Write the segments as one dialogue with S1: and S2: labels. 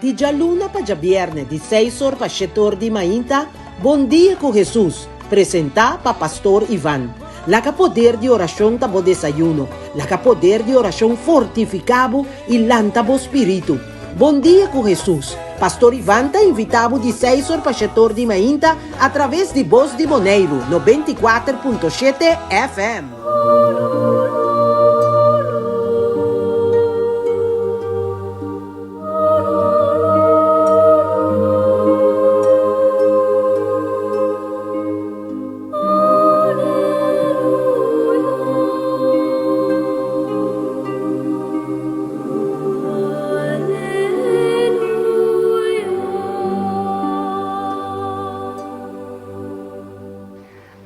S1: Di già luna pa già viernes, di 6 pa 7 di mainta, Bon dia con Jesús, presenta pa Pastor Iván. La que poder de oración tabo desayuno, la que poder de oración fortificabo y lantabo espíritu. Bon dia con Jesús. Pastor Iván te invitavo di 6 pa 7 di mainta a través de Voz de Moneiro, 94.7 FM.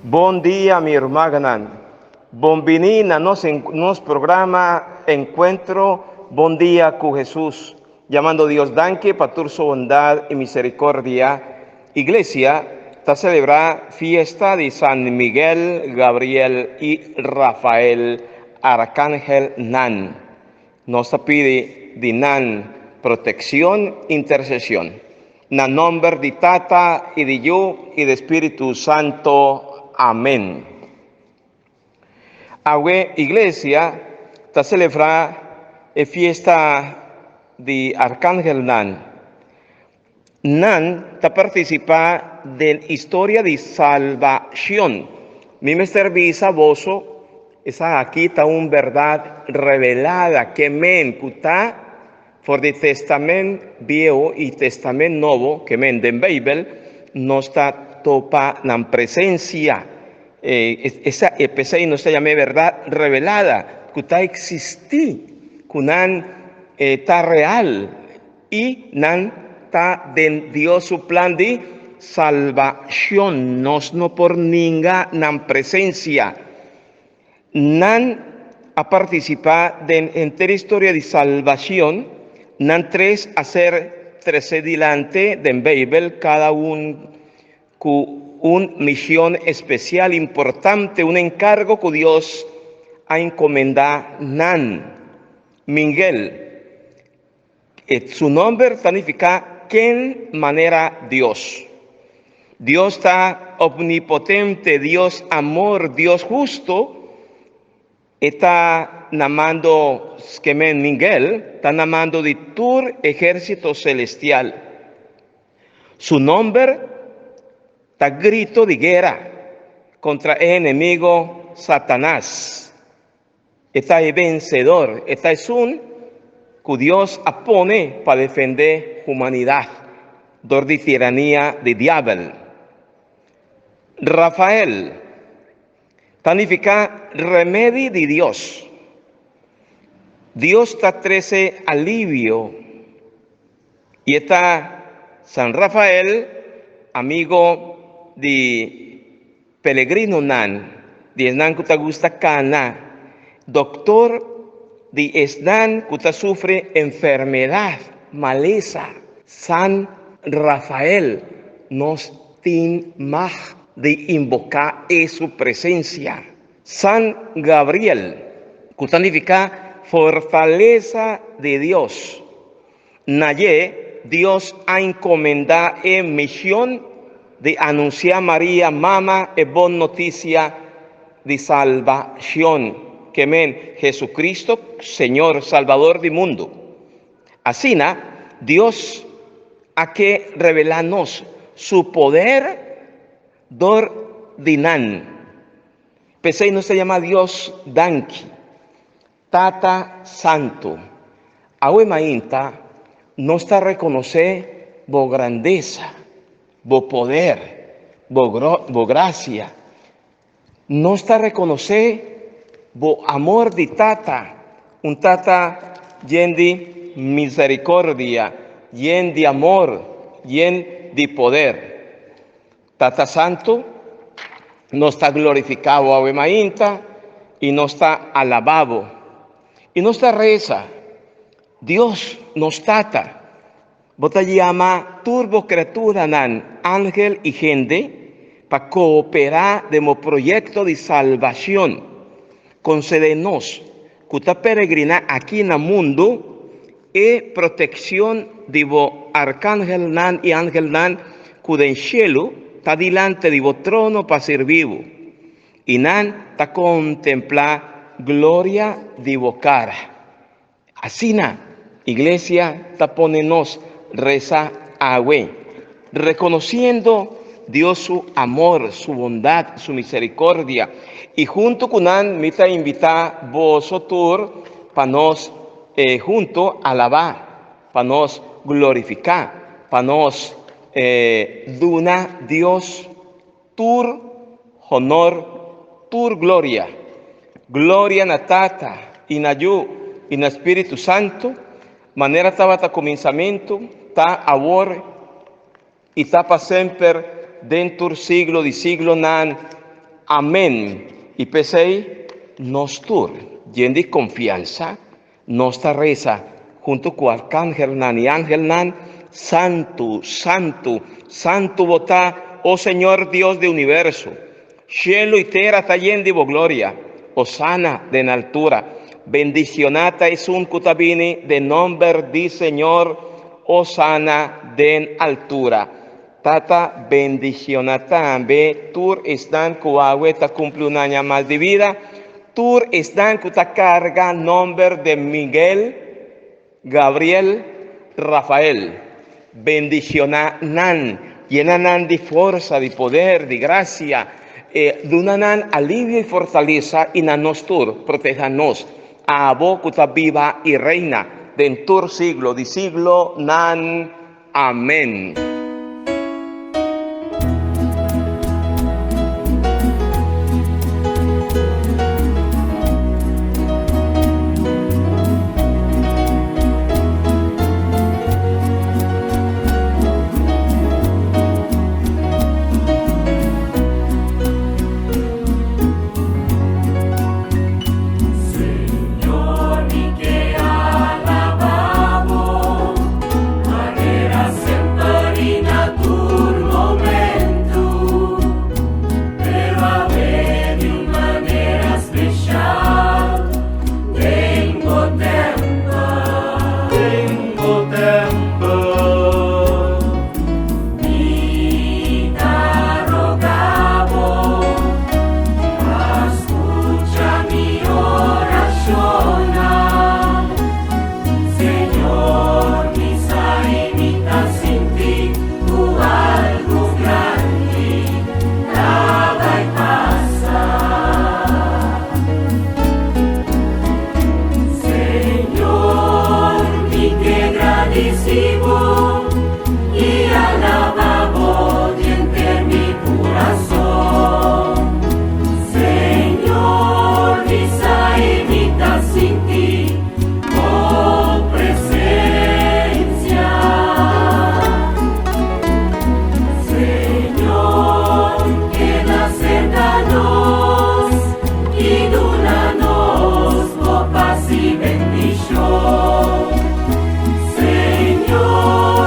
S2: Bom dia, minha irmã Ganan. Bom-vindo a nosso programa Encuentro Bom Dia com Jesus. Llamando a Dios danke por su bondad y misericordia. Iglesia está celebrar fiesta de San Miguel, Gabriel y Rafael, Arcángel Nan. Nos pide de Nan protección, intercesión. En nombre de Tata y de yo y de Espíritu Santo. Amén. Ahora, iglesia, está celebrando la fiesta de Arcángel Nan. Nan está participando de la historia de salvación. Mi servicio a vos, esa aquí está una verdad revelada que me está por el Testamento Viejo y Testamento Nuevo, que men den Bible, no está topa la presencia. Esa EPC no se llama verdad revelada, que está existí, que nan está real y nan está de Dios su plan de salvación, no por ninguna nan presencia. Nan a participar de entera historia de salvación, nan tres hacer tres delante de Bible, cada uno con una misión especial importante, un encargo que Dios ha encomendado Nan, Miguel. Su nombre significa ¿quién manera Dios? Dios está omnipotente, Dios amor, Dios justo. Está llamando Miguel, está llamando de tu ejército celestial. Su nombre está grito de guerra contra el enemigo Satanás. Está el vencedor. Esta es un que Dios apone para defender humanidad de tiranía de diablo. Rafael significa remedio de Dios. Dios está 13 alivio. Y está San Rafael, amigo de Pellegrino Nan, de Esnan que te gusta cana, doctor de Esnan que te sufre enfermedad, maleza. San Rafael nos tiene más de invocar su presencia. San Gabriel, que significa fortaleza de Dios. Naye, Dios ha encomendado en misión de anunciar a María, mamá, es buena noticia de salvación, que men Jesucristo, Señor, Salvador del mundo. Así, Dios ha que revelarnos su poder de Nan. Pensé no se llama Dios Danki, Tata Santo. Ahora mainta no está reconocer bo grandeza, bo poder, bo gracia. No está reconocer bo amor de Tata, un Tata lleno de misericordia, lleno de amor, lleno de poder. Tata Santo no está glorificado a mainta y no está alabado y no está reza. Dios nos trata. Bota llama turbo criatura nan ángel y gente para cooperar de mi proyecto de salvación. Concédenos que usted peregrina aquí en el mundo e protección divo arcángel nan y ángel nan cuden cielo ta delante divo trono pa servivo y nan ta contempla gloria divo cara. Así na, iglesia ta ponenos reza agüe, reconociendo Dios su amor, su bondad, su misericordia. Y junto con an mita invita vosotros para nos junto alabar, para nos glorificar, para nos duna Dios tur honor, tur gloria. Gloria na Tata, y na Yu, y na Espíritu Santo, manera tabata comenzamiento, ta ahora y ta pa sempre dentro siglo di siglo nan. Amén. Y pesei nos tur, lleno de confianza, nos reza junto con arcángel nan y ángel nan, santo, santo, santo votá, oh Señor Dios de universo, cielo y tierra está lleno de gloria, osana de en altura, bendicionata es un cutabini de nombre di Señor, osana de en altura. Tata bendicionata, be tur están cuagüe ta cumple un año más de vida, tur están cuta carga nombre de Miguel, Gabriel, Rafael, bendicionanan, llenanan de fuerza, de poder, de gracia, dunanan alivio y fortaleza y nanos tur, protéjanos, a abo cuta viva y reina, dentur siglo, de siglo nan, amén.
S3: Señor,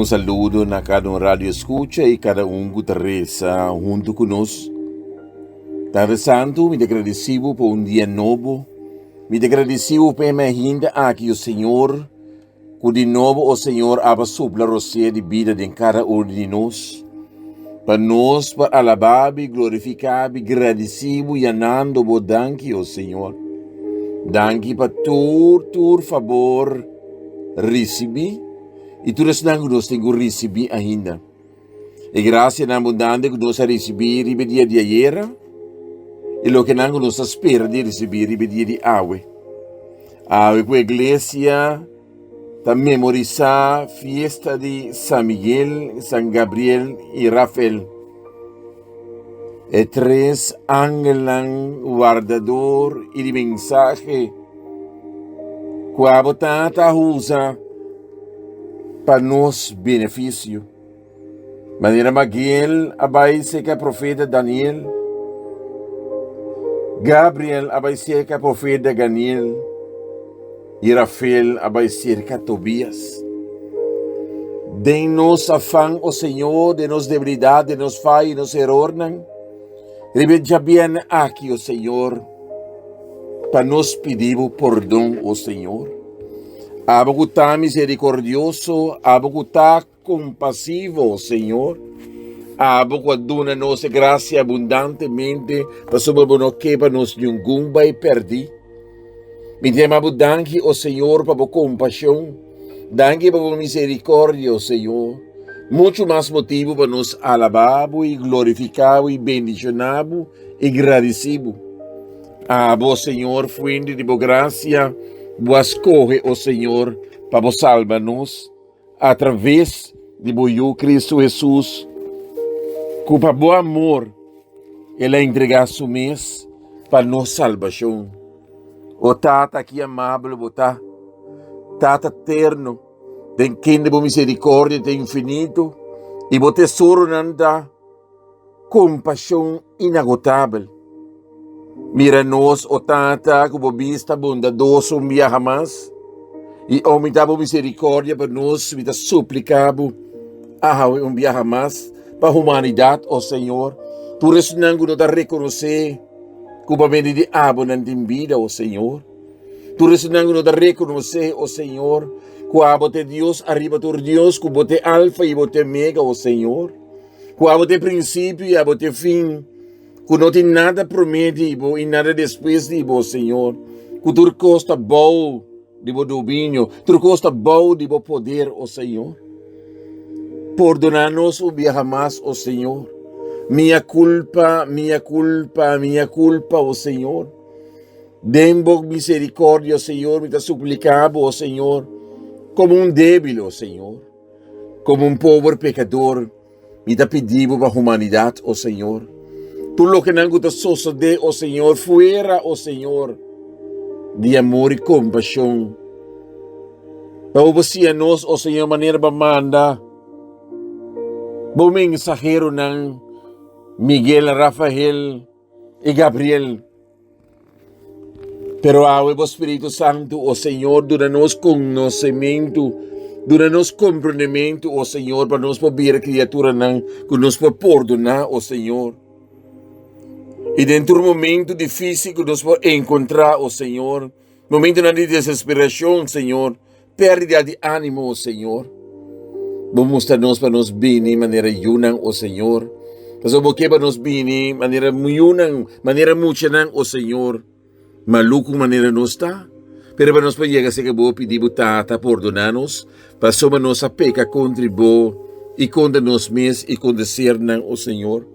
S3: Un saludo na cada radio escucha e cada que reza junto conosco. Padre Santo, me agradecido por dia novo. Me agradecido por minha ainda aqui o Senhor. Que de novo o Senhor abra sobre a rocia de vida de cada de nós. Para nós, para alabar, glorificar, agradecido e anando bo danke o Senhor. Danke para todo favor recebi. E tudo isso nós temos recebido ainda. E graças a abundante que nós recebemos no dia de ayer, e o que nós espera de receber no dia de hoje. A igreja está memorizar a festa de São Miguel, São Gabriel e Rafael. E três ángeles guardador e de mensagem que a botata usa para nos benefício. Maneira Miguel abai ser que a profeta Daniel, Gabriel abai ser que a profeta Daniel, e Rafael abai ser que a Tobias. Den-nos afã, o Senhor, de nos debilidade, de nos falha e nos erros. Repete bem aqui, o Senhor, para nos pedir perdão, o Senhor. Abo que está misericordioso, abo que está compassivo, Senhor. Abo que dona nossa graça abundantemente, para sobre nós que para nos nenhum vai perder. Me tema danke, o Senhor, para a compaixão. Danke para a misericórdia, Senhor. Muito mais motivo para nos alabar e glorificar e bendicionar e agradecer. Abo, Senhor, fuente de boa graça, vos corre, o Senhor, para salvar-nos através de boio Cristo Jesus, com bom amor, Ele entregar seu mês para nossa salvação. O Tata aqui amável, o Tata eterno, tem quem de boa misericórdia, tem infinito, e o tesouro não dá compaixão inagotável. Mira-nos, o Tata, como vista bondadoso, um dia jamás, e aumentava misericórdia para nós, me suplicava, um dia jamás, para a humanidade, ó Senhor. Por isso, não nos reconhecer, como a bem de abundante em vida, ó Senhor. Por isso, não nos reconhecer, ó Senhor, que a bote Deus, arriba por Deus, que bote alfa e bote mega, ó Senhor. Que a bote princípio e a bote fim. Que não tem nada prometido e nada depois de vos, Senhor. Que tu costa bom de vos domínio, tu costa bom de vos poder, ó Senhor. Perdonar-nos o dia jamás, ó Senhor. Minha culpa, ó Senhor. Dê-me misericórdia, ó Senhor, me suplicava, ó Senhor, como débil, ó Senhor. Como pobre pecador, me pedindo para a humanidade, ó Senhor. Tudo o que não te sucede, ó Senhor, fuera, ó Senhor, de amor e compaixão. Para você a nós, ó Senhor, maneira para mandar. Bom mensagero ng Miguel, Rafael e Gabriel. Pero awe o Espírito Santo, ó Senhor, dura-nos conhecimento, dura-nos compreendimento, ó Senhor, para nos poder a criatura que nos pode perdonar, ó Senhor. E dentro do momento difícil que nos pode encontrar, ó Senhor, momento de desesperação, Senhor, pérdida de ânimo, ó Senhor. Vamos mostrar-nos para nos bem de maneira yunang, ó Senhor. Mas o que para nos bem de maneira yunang, maneira mucha nang, ó Senhor. Maluco maneira nos está. Pero para nos chegar a ser que vou pedir Tata perdonar-nos, para somos nossa peca contribuir e contra nos mesmos e contra ser nang, ó Senhor.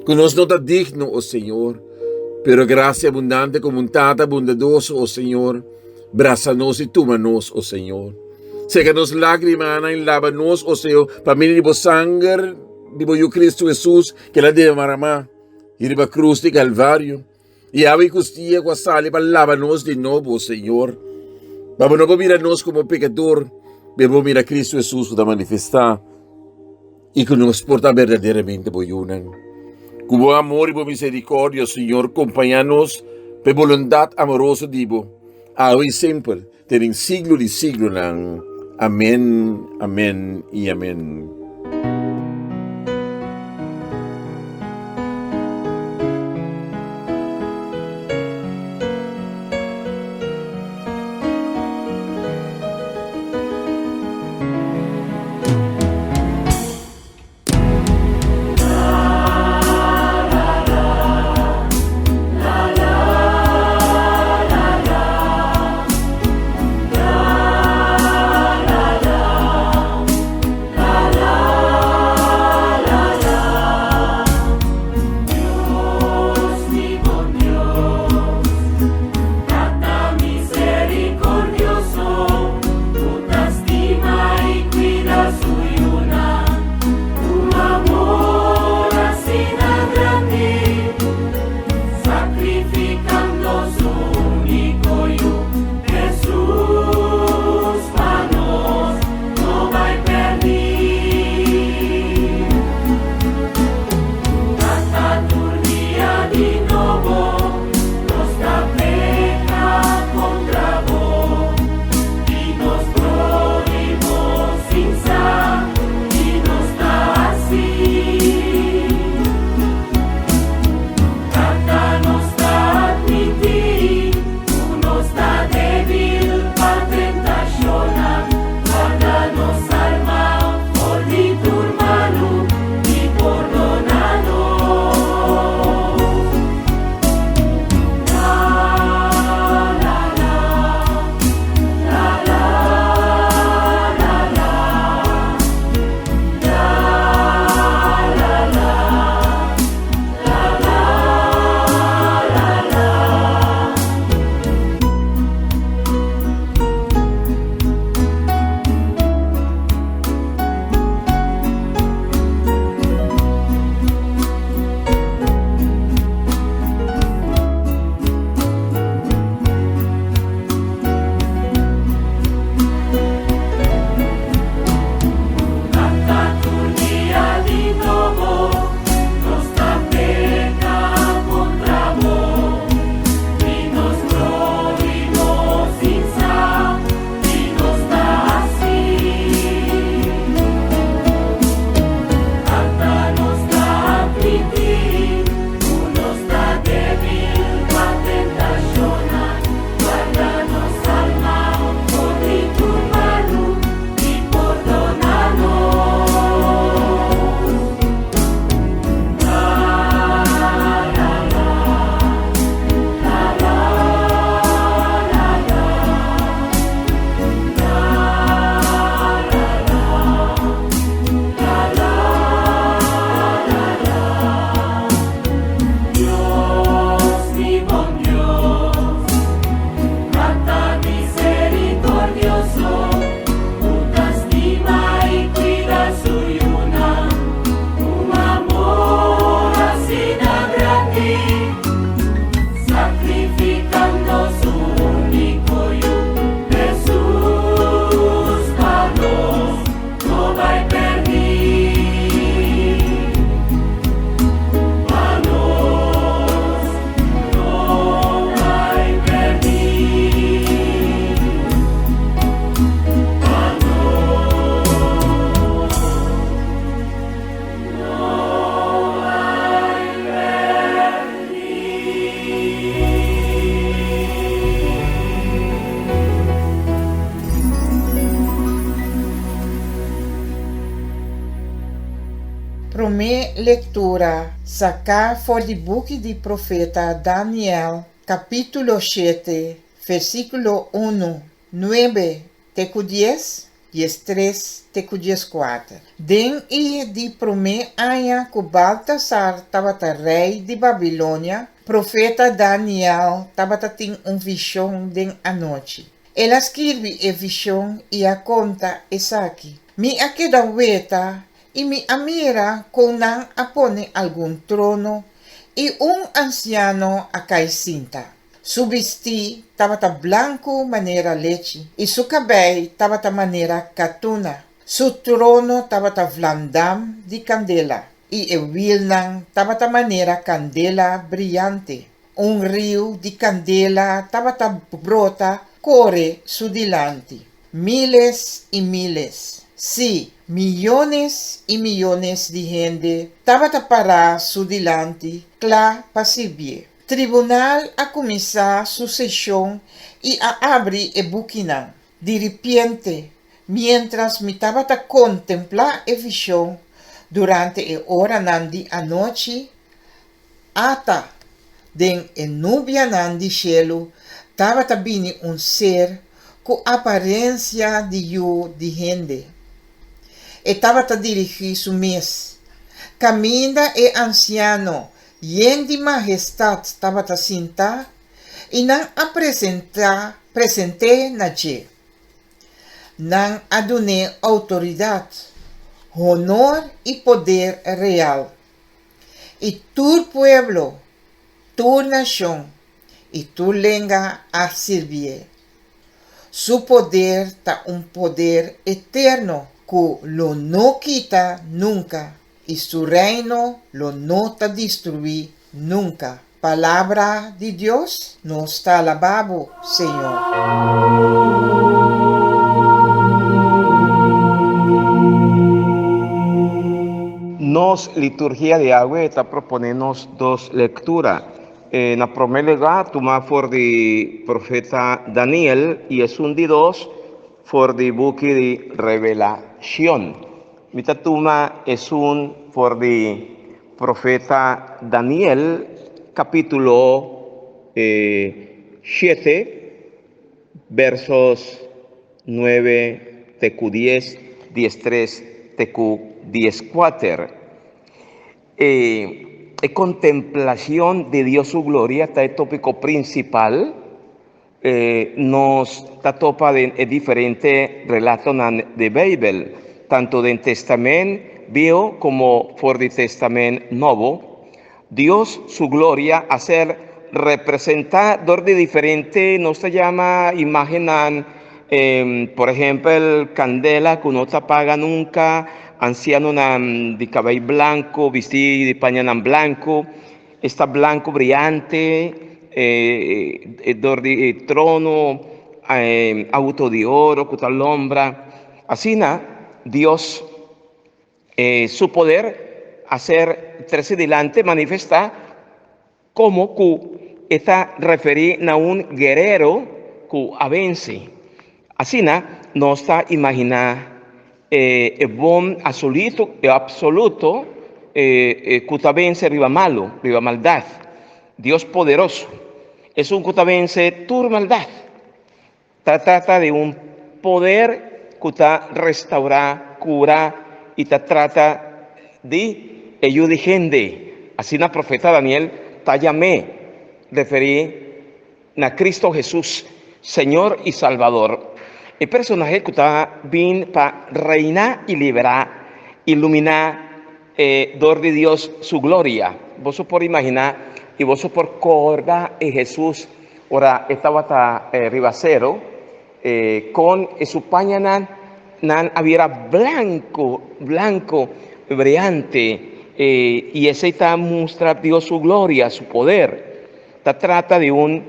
S3: Que nos não está digno, ó Senhor, pero graça abundante como Tata bondadoso, ó Senhor, braça-nos e toma-nos, ó Senhor. Seca-nos lágrimas, lava-nos, ó Senhor, para mim de sangue, de Cristo Jesus, que la deve maramá, e de cruz de Calvário, e a costia com a sali para lavar-nos de novo, ó Senhor. Para não mirar-nos como pecador, vamos mirar Cristo Jesus para manifestar e que nos porta verdadeiramente boiunan. Com bom amor e boa misericórdia, Senhor, acompanha-nos pela voluntade amorosa de Bo. Awe sempre, ter em siglo de siglo nang. Amén, amén y amén.
S4: Primeira leitura, sacar for the book de profeta Daniel, capítulo 7, versículo 1, 9, teco 10, 13, teco 14. Den e de primeiro ano que Baltasar estava rei de Babilônia, profeta Daniel estava tendo visão de a noite. Ela escreve a visão e a conta essa aqui. Mi aqueda weta e mi amira conan apone algum trono e anciano a caicinta. Su vesti tabata blanco maneira leite e su cabelo tabata maneira catuna. Su trono tabata vlandam de candela e o wilnan tabata maneira candela brilhante. Rio de candela tabata brota corre su dilante. miles y miles. Sí, millones y millones de gente estaba para su delante, claro, para servir. Tribunal a comenzar su sesión y a abrir el buquinán. De repente, mientras me estaba a contemplar el visión durante el hora de anoche, hasta den el nubia de cielo, estaba también un ser con apariencia de gente. Estaba a dirigir su mes. Camina el anciano, lleno de majestad, estaba a sentar y nan a presenté nadie. Nan adoné autoridad, honor y poder real. Y tu pueblo, tu nación y tu lengua a servir. Su poder está un poder eterno que lo no quita nunca y su reino lo no te destruye nunca. Palabra de Dios no está alabado, Señor.
S2: Nos liturgia de agua está proponernos dos lecturas. En la primera lugar, toma for de profeta Daniel y es un de dos for de buque de revelación. Mita toma es un for de profeta Daniel, capítulo 7, versos 9, TQ 10, 13, TQ 14. Contemplación de Dios su gloria está el tópico principal. Nos topa de diferentes relatos de Bible, tanto del Testamento Viejo como por el Testamento Nuevo. Dios su gloria a ser representador de diferentes, no se llama imagen, por ejemplo, el candela que no se apaga nunca, anciano de cabello blanco, vestido de pañal blanco, está blanco brillante, de trono, auto de oro, que lombra. Así Dios, su poder, hacer tres delante, manifiesta como que está referido a un guerrero que avance. Así no está imaginar el bom absoluto, que vence riba malo, riba maldad. Dios poderoso es un que vence tu maldad. Trata de un poder que restaura, cura y trata de ayudar gente. Así el profeta Daniel llamé referí a Cristo Jesús, Señor y Salvador. El personaje que está bien para reinar y liberar, iluminar, dor de Dios su gloria. Vos por imaginar y vos por corda en Jesús, ahora estaba ribacero, con su paña había blanco, brillante, y ese está muestra Dios su gloria, su poder. Trata de una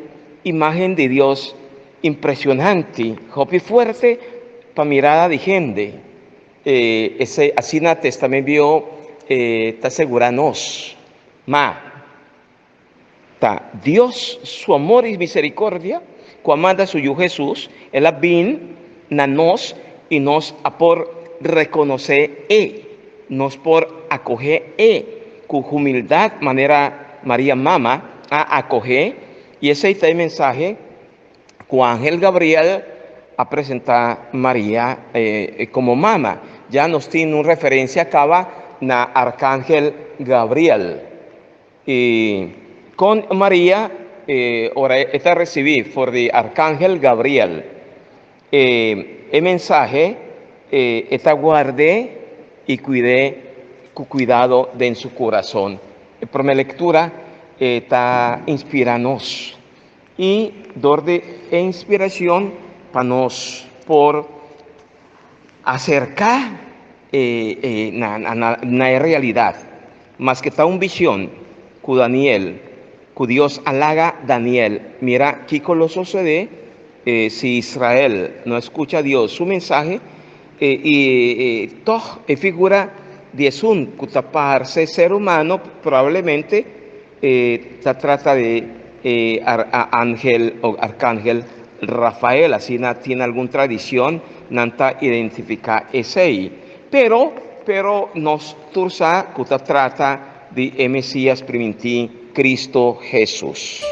S2: imagen de Dios impresionante, hopi fuerte para mirada de gente. Así en el Testamento vio, te aseguranos, Dios, su amor y misericordia, cuando manda su Hijo Jesús, él vin na nos y nos a por reconocer nos por acoger con humildad, manera María Mama a acoger, y ese es el mensaje que Ángel Gabriel a presentar a María como mama. Ya nos tiene una referencia acaba na Arcángel Gabriel. Y con María, ahora está recibir por de Arcángel Gabriel. El mensaje está guardé y cuidé con cuidado de en su corazón. Por mi lectura está inspirándonos y dor de inspiración para nos por acercar la realidad, más que está una visión que Daniel, que Dios halaga Daniel. Mira, ¿qué sucede si Israel no escucha a Dios, su mensaje, toh figura de un kutaparse ser humano, probablemente se trata de ángel o arcángel Rafael, así tiene alguna tradición, nanta identifica ese. Pero nos tursa kuta trata de Mesías primiti Cristo Jesús.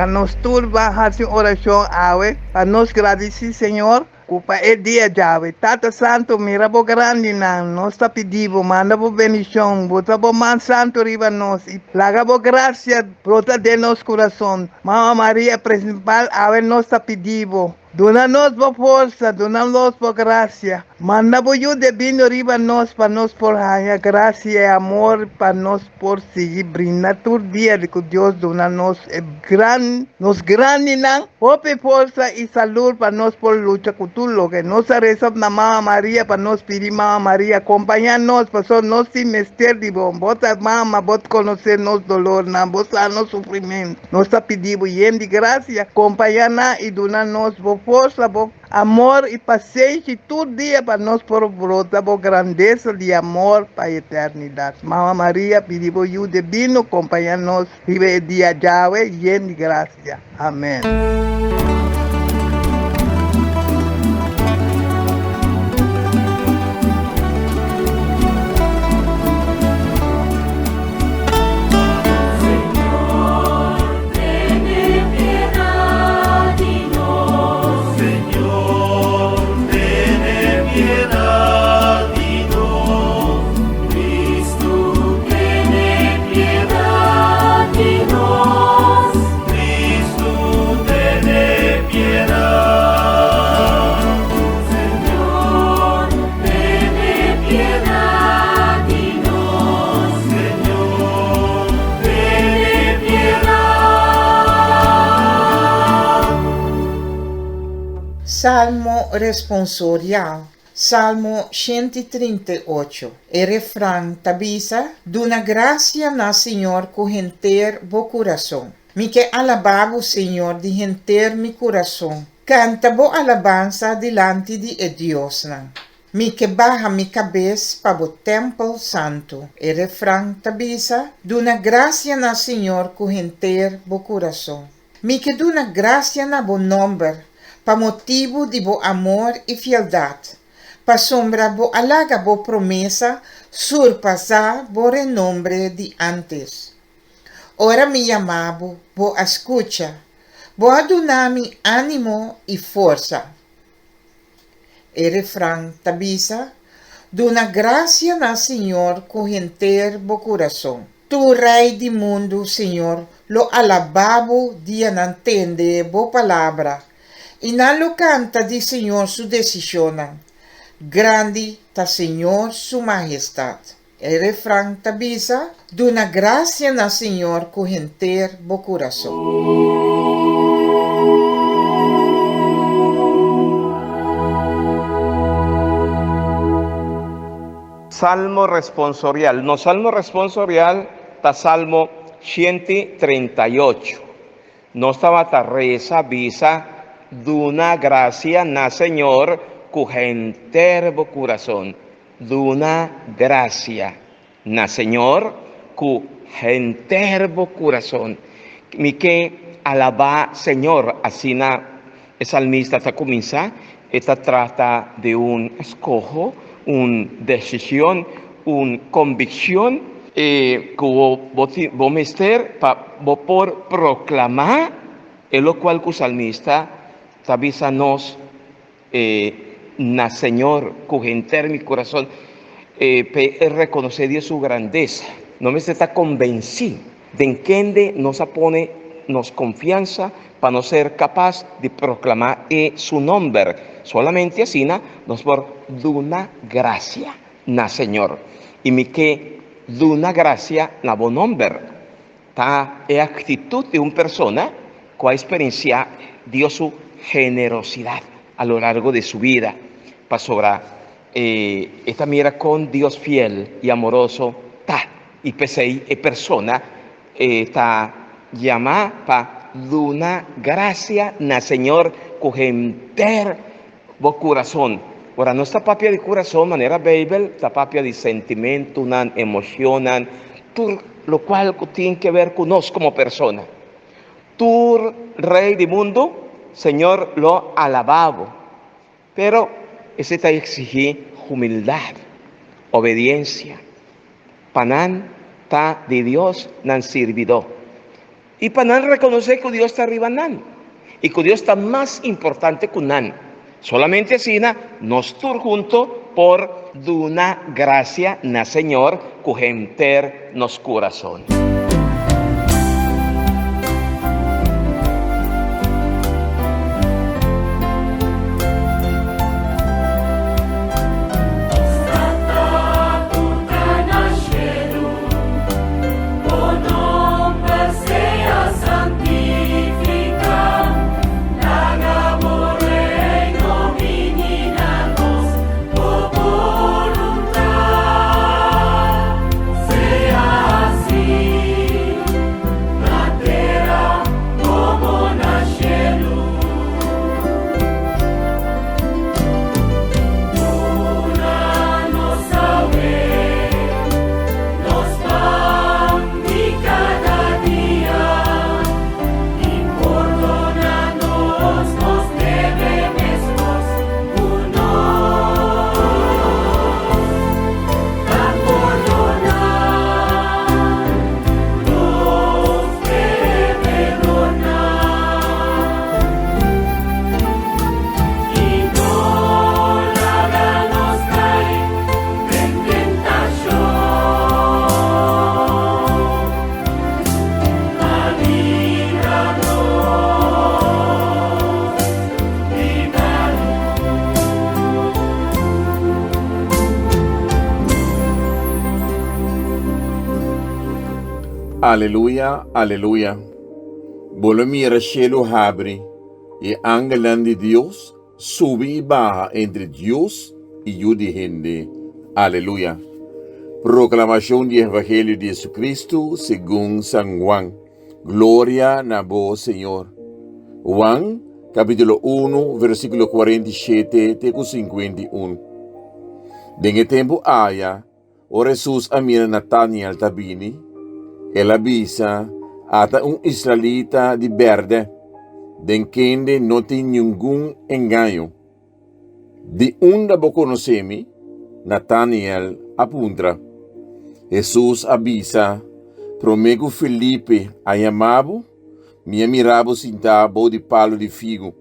S5: Nos turba hacer oración ave, a nos agradecer Señor, cupa el día llave. Tata Santo, mira bo grande nos está pedido, manda bo bendición, bota bo man santo arriba nos, y laga bo gracia, brota de nos corazón. Mamá María principal, ave nos está pedido. Dona-nos por força, dona-nos por gracia. Manda por eu divino arriba nós, para nós por a graça e amor, para nós por seguir brindar todo dia que Deus dona-nos nos grande não, hope força e saúde para nós por luta com tudo que nós rezamos na Mamã Maria, para nós pedir Mamã Maria, acompanhar nós, para nós se mestre de bom, bota mama, bota conhecer nos dolor, não, bota nos sofrimento. Nós está pedindo de graça, acompanhar e dona-nos por força, por amor e paciência todo dia para nós por brotar por grandeza de amor para a eternidade. Mamã Maria pediu o divino acompanhar nós viver dia Yahweh e de graça. Amém.
S4: Salmo responsorial, Salmo 138. El refrán tabisa, duna gracia na Senhor correnter bo coração. Mi que alababo Senhor de renter mi coração. Canta bo alabanza delante de Deus. Mi que baja mi cabeça para o templo santo. El refrán tabisa, duna gracia na Senhor correnter bo coração. Mi que duna gracia na bo nombre, pa motivo de bo amor e fieldade, pa sombra bo alaga bo promessa, surpassar bo renombre de antes. Ora mi amabo, bo escucha, bo adunami ânimo e força. E refrão tabisa, duna gracia na Senhor correnter bo coração. Tu rei de mundo, Senhor, lo alababo dia n'entende bo palavra, e não lo canta de Senhor su decisão. Grande ta Senhor Sua Majestade. El refrán tabisa, duna gracia na Senhor correnter bo coração.
S2: Salmo responsorial. No salmo responsorial ta salmo 138. No estaba ta reza visa duna gracia na Señor cujenter bo corazón. Duna gracia na Señor cujenter bo corazón. Mi que alaba Señor, así na el salmista ta comienza, esta trata de un escojo, una decisión, una convicción que vos mister por proclamar, en lo cual el salmista avisa nos na Señor, cujenter mi corazón, reconocer Dios su grandeza. No me está convencido de entender, nos pone nos confianza para no ser capaz de proclamar su nombre. Solamente así nos por duna gracia na Señor. Y mi que duna gracia na bon nombre. Ta actitud de una persona que ha experienciado Dios su generosidad a lo largo de su vida. Para sobrar esta mira con Dios fiel y amoroso. Ta y pesei persona ta llamada para duna gracia na Señor cujenter bo corazón. Ahora, no está papia de corazón, manera Bible, está papia de sentimiento, una emoción, lo cual tiene que ver con nosotros como persona. Tú, rey del mundo, Señor, lo alababo. Pero ese te exige humildad, obediencia. Panan ta de Dios nan servidor. Y panan reconocer que Dios está arriba nan. Y que Dios está más importante que nan. Solamente así nos tur junto por duna gracia na Señor cujenter nos corazón.
S3: Aleluya, aleluya. Bolo mira cielo abre y ángel de Dios sube y baja entre Dios y yo de gente. Aleluya. Proclamación del Evangelio de Jesucristo según San Juan. Gloria a vos, Señor. Juan, capítulo 1, versículo 47 a 51. En el tiempo haya, o Jesús amira Nataniel tabini, el avisa ata israelita de verde, de quien no tiene ningún engaño. De onda bo conocemi, Nataniel apunta. Jesús avisa, promego Felipe a llamabo, me mirabo sentado de palo de figo.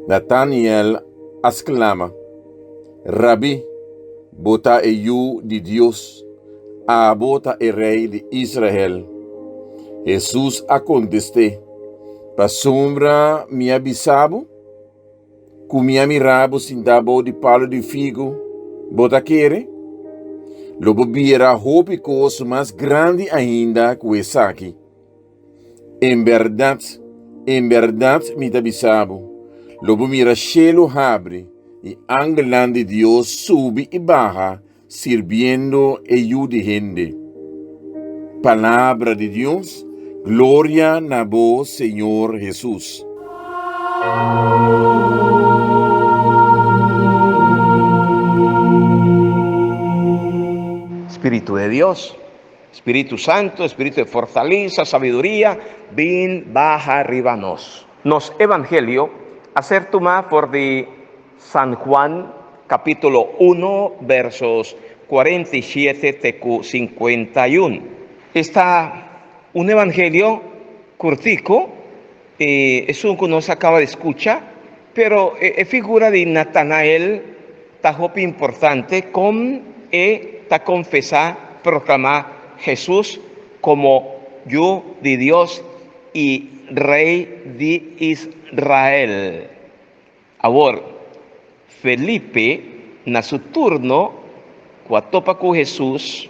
S3: Nataniel exclama, Rabi, bota eu de Dios, a bota el rey de Israel. Jesús a contesté, pa sombra me avisabo, comia mirabo sin dabo de palo de figo, bota querer? Lobo bira hope coisa mais grande ainda que essa aqui. Em verdade, me tabisabo. Lobo mira cielo abre e angelando de Deus sube e baja, sirviendo e ayude gente. Palavra de Deus, glória na voz, Senhor Jesus.
S2: Espíritu de Dios, Espíritu Santo, Espíritu de fortaleza, sabiduría, ven, baja arriba nos. Nos evangelio, hacer tomar por de San Juan, capítulo 1, versos 47 a 51. Está un evangelio cortico, es un que nos acaba de escuchar, pero es figura de Natanael, tajopi importante, con ta confesar, proclamar Jesús como yo de Dios y Rey de Israel. Ahora, Felipe, na su turno, cuando topa con Jesús,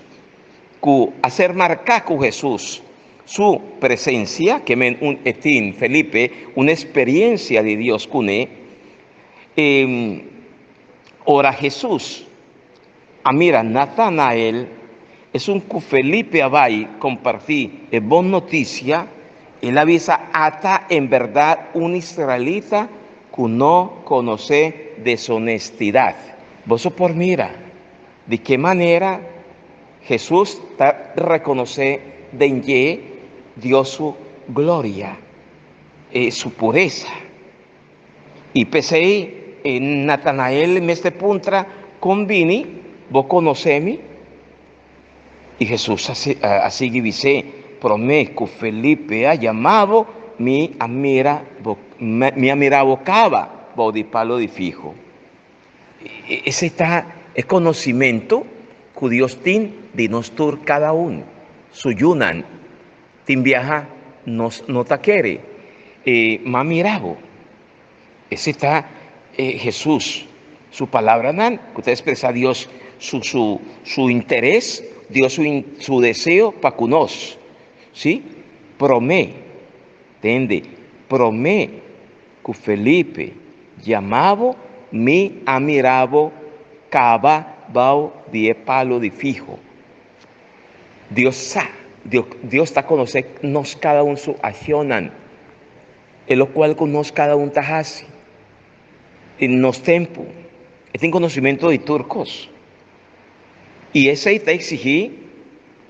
S2: hacer marcar con Jesús su presencia, que men un etín Felipe, una experiencia de Dios con él, ora Jesús. Mira, Natanael es un que Felipe Abay compartí es buena noticia, él avisa hasta en verdad un israelita que no conoce deshonestidad. Vos por mira, de qué manera Jesús reconoce de que Dios su gloria, su pureza. Y pese en Natanael en este punto convini, vos conocemi, y Jesús así dice, prometo Felipe ha llamado mi amirabocaba, de palo de fijo. Ese está el conocimiento que Dios tiene de nosotros cada uno. Su yunan, tin viaja, no ta quiere, ma mirabo. Ese está Jesús, su palabra nan, que usted expresa a Dios su interés, Dios su deseo para con nos, ¿sí? ¿Entiende? Que Felipe llamado mi amirabo cava bao de palo de fijo. Dios está conocernos cada uno su accionan, en lo cual conoce cada uno tajasi. En los tiempos, este conocimiento de turcos. Y ese está exigir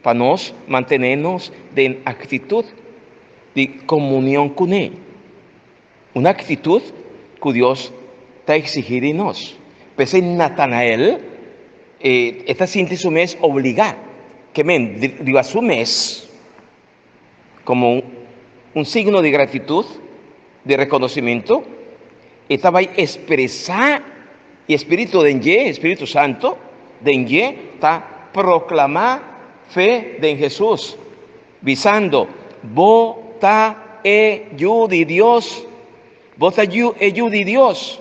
S2: para nos mantenernos en actitud de comunión con Él. Una actitud que Dios está exigiendo de nos. Pues en Natanael, esta síntesis es obligada. Que dio a su mes como un signo de gratitud, de reconocimiento. Esta va a expresar y Espíritu Santo, de está proclamar fe de Jesús, visando, vota yu de Dios, vota yu de Dios,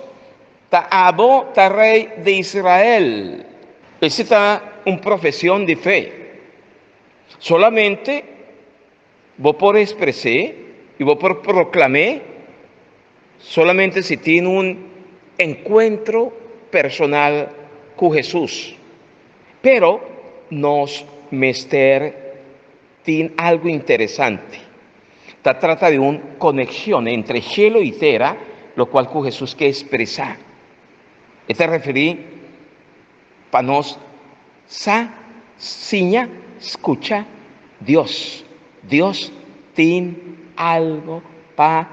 S2: ta abo ta rey de Israel. Esa está una profesión de fe. Solamente vos por expresar y vos por proclamar, solamente si tiene un encuentro personal con Jesús. Pero nos mester tiene algo interesante. Trata de una conexión entre cielo y tierra, lo cual con Jesús que expresar. Este referí para nos siña, escucha Dios. Dios tiene algo para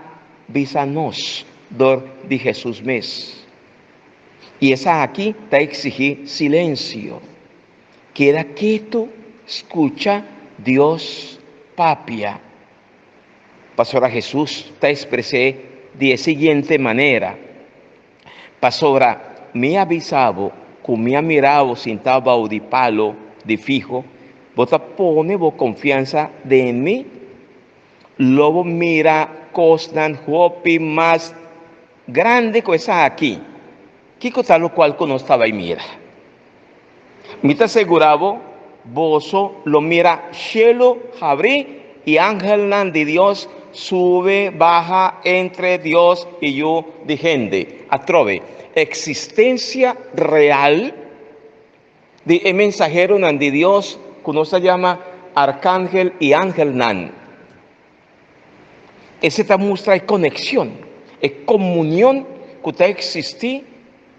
S2: avisarnos de Jesús mes. Y esa aquí te exige silencio. Queda quieto, escucha Dios papia. Pastora Jesús te expresé de siguiente manera. Pastora, me avisaba, con mi mirado sin tabao de palo de fijo, vos pone vos confianza de mí, luego mira cosnan hopi más grande cosa aquí. ¿Qué cosa lo cual conostaba y mira? Me te aseguraba, bozo lo mira cielo, abrí y ángel de Dios sube, baja entre Dios y yo de gente. Atrove, existencia real de el mensajero de Dios, que nos se llama arcángel y ángel nan. Ese te muestra conexión, comunión que te existe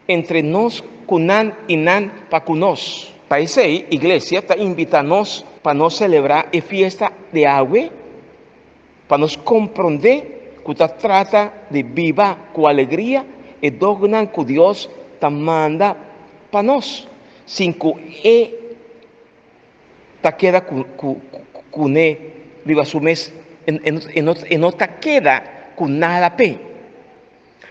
S2: entre nos, kunan y nan, para kunos. Para esa iglesia te invitamos para nos celebrar la fiesta de agua, para nos comprender que te trata de viva con alegría y dognan que Dios te manda para nos, sin que te queda con viva su mes, no te queda con nada pe.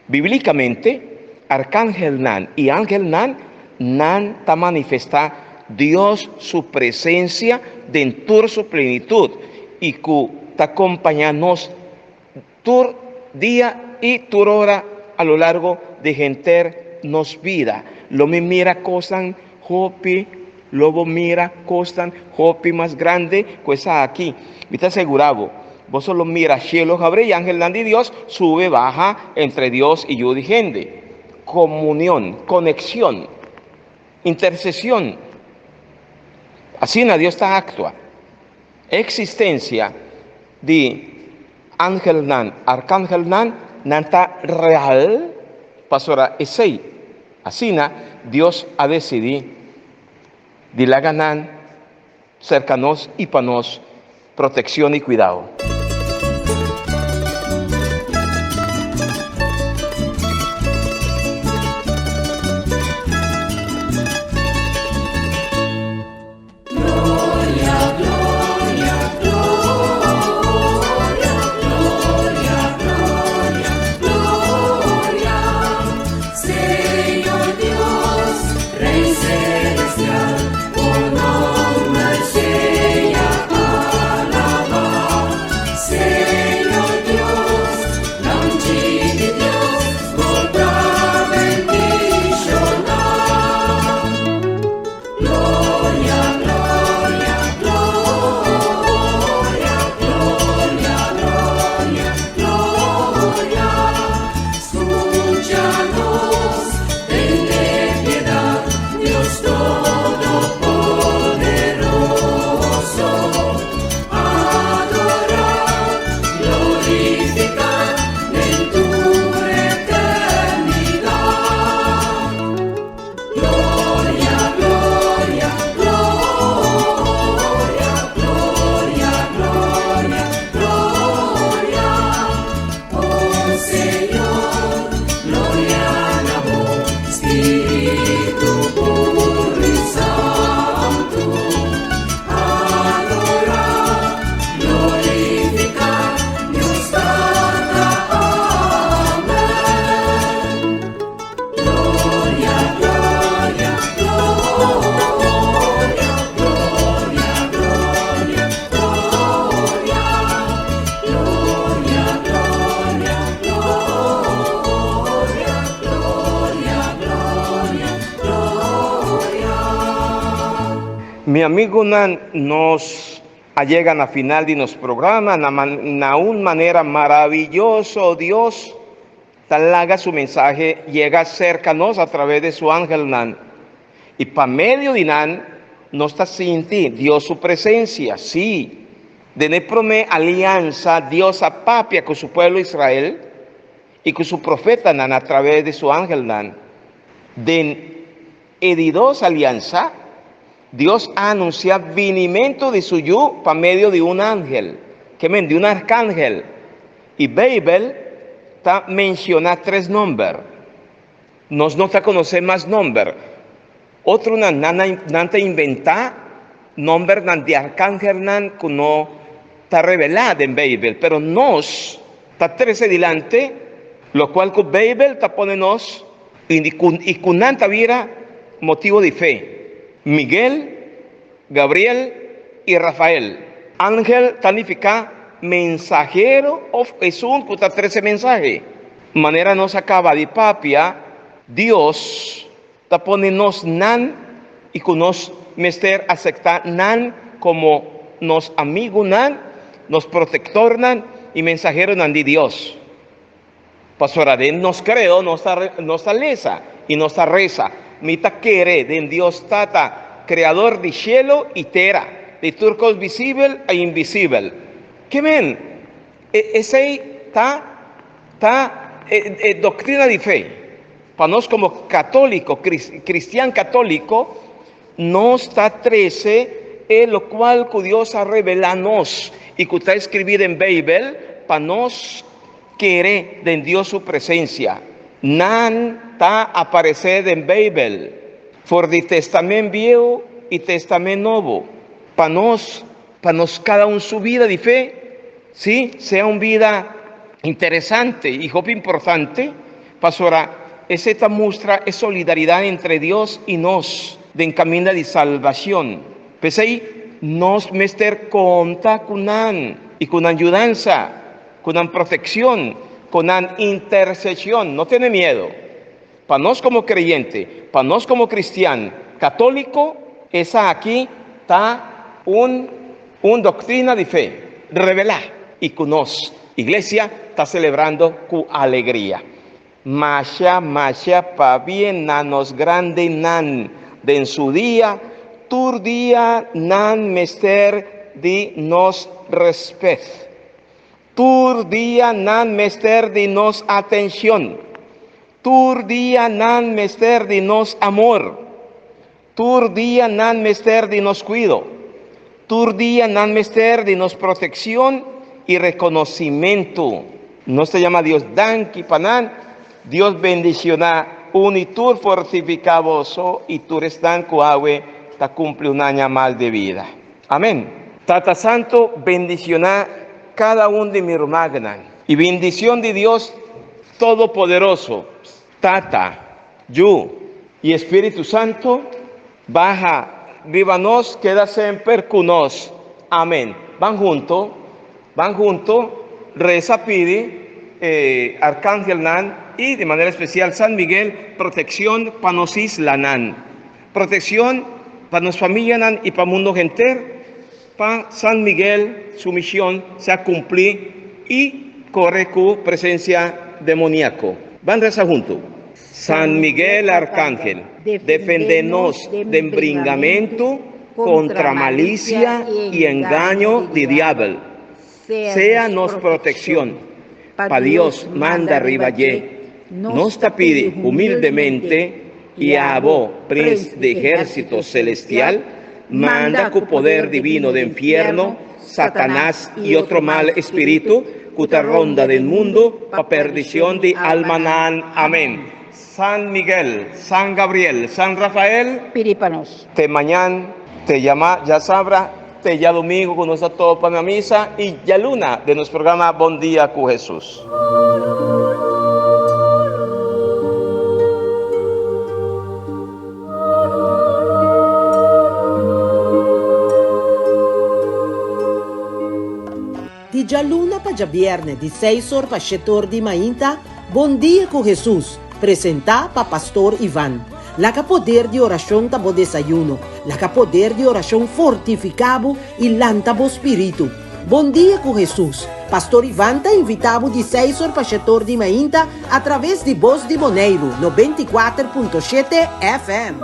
S2: Bíblicamente, arcángel nan y ángel nan te manifiesta Dios su presencia dentro de su plenitud y que te acompaña nos tu día y tu hora a lo largo de gente nos vida. Lo me mira cosas hopi, luego mira cosas hopi más grande cosa aquí. Me te aseguraba, vos solo mira cielo abre y ángel de Dios sube, baja entre Dios y yo de gente. Comunión, conexión, intercesión. Así en Dios está actúa. Existencia de ángel nan, arcángel nan está real, pasora ese. Así Dios ha decidido de la ganan cercanos y para nos protección y cuidado. Mi amigo nos llegan a final de nuestro programa, de una manera maravillosa, Dios, tal haga su mensaje, llega cercanos a través de su ángel nan. Y para medio de nan, nos está sintiendo Dios su presencia, sí. De promé alianza, Dios apapia con su pueblo Israel y con su profeta nan a través de su ángel nan. De edidos alianza, Dios anuncia vinimiento de su yu para medio de un ángel, de un arcángel. Y Babel está menciona 3 nombres. Nos no te conoce más nombres. Otro nanta inventa nombre de arcángel que no está revelado en Babel, pero nos está 13 delante, lo cual con Babel está pone nos y con nanta viera motivo de fe. Miguel, Gabriel y Rafael. Ángel significa mensajero of Jesús, que está 13 mensajes. manera nos acaba de papia, Dios ta pone nos nan y con nos mester aceptar nan como nos amigo nan, nos protector nan y mensajero nan de Dios. Pastora den nos creo, nos lesa y nos reza. Mita quiere den Dios tata, creador de cielo y tierra, de turcos visible e invisible. ¿Qué ven? Ese doctrina de fe. Para nosotros como católico, cristiano católico, nos está 13, lo cual que Dios ha revelado y que está escrito en Bible, para nos querer de Dios su presencia. Nan está aparecer en Bible, for the Testamento Viejo y Testamento Nuevo. Para nos cada uno su vida de fe, ¿sí? Sea una vida interesante y importante, pastora. Esta muestra es solidaridad entre Dios y nos, de camino de salvación. Pues ahí nos mester conta con y con ayudanza, con protección, con intercesión. No tiene miedo. Para nos como creyente, para nos como cristiano, católico, esa aquí está un doctrina de fe, revelada. Y con nos, iglesia, está celebrando con alegría. Masha pa bien nanos grande nan de en su día, tur día nan mester di nos respet, tur día nan mester di nos atención, tur día nan mester di nos amor, tur día nan mester di nos cuido, tur día nan mester di nos protección y reconocimiento. No se llama Dios danki panan. Dios bendiciona unitur fortificaboso y tu restan cuave ta cumple un año más de vida. Amén. Tata Santo bendiciona cada uno de mi magna y bendición de Dios Todopoderoso, Tata, yo y Espíritu Santo baja, viva nos, queda siempre con nos. Amén. Van junto, reza pide. Arcángel Nan y de manera especial San Miguel, protección para nos isla Nan, protección para nos familia Nan y para mundo entero. Para San Miguel su misión se ha cumplido y corre con presencia demoníaco. Van reza junto. San Miguel Arcángel, defendenos de embringamiento contra malicia y engaño de diablo. Sea nos protección. Pa Dios manda arriba nos te pide humildemente y a vos, príncipe de ejército celestial, manda con poder divino de infierno, Satanás y otro mal espíritu, cuta ronda del mundo, pa perdición de almanán. Amén. San Miguel, San Gabriel, San Rafael,
S6: piripanos.
S2: Te mañana, te llama, ya sabrá. Te ya domingo con nosotros todos para la misa y ya luna de nuestro programa Bon Día con Jesús.
S1: Di già luna pa già viernes, di 6 ore pa 7 ore di mainta, Bon Dia con Jesús, presenta pa Pastor Iván. La que poder de oración tabo desayuno, la que poder de oración fortificabo y lantabo espíritu. Bom dia con Jesús. Pastor Iván te invitado de 6 horas para 7 horas de manhã a través de Voz de Boneiro, no 24.7 FM.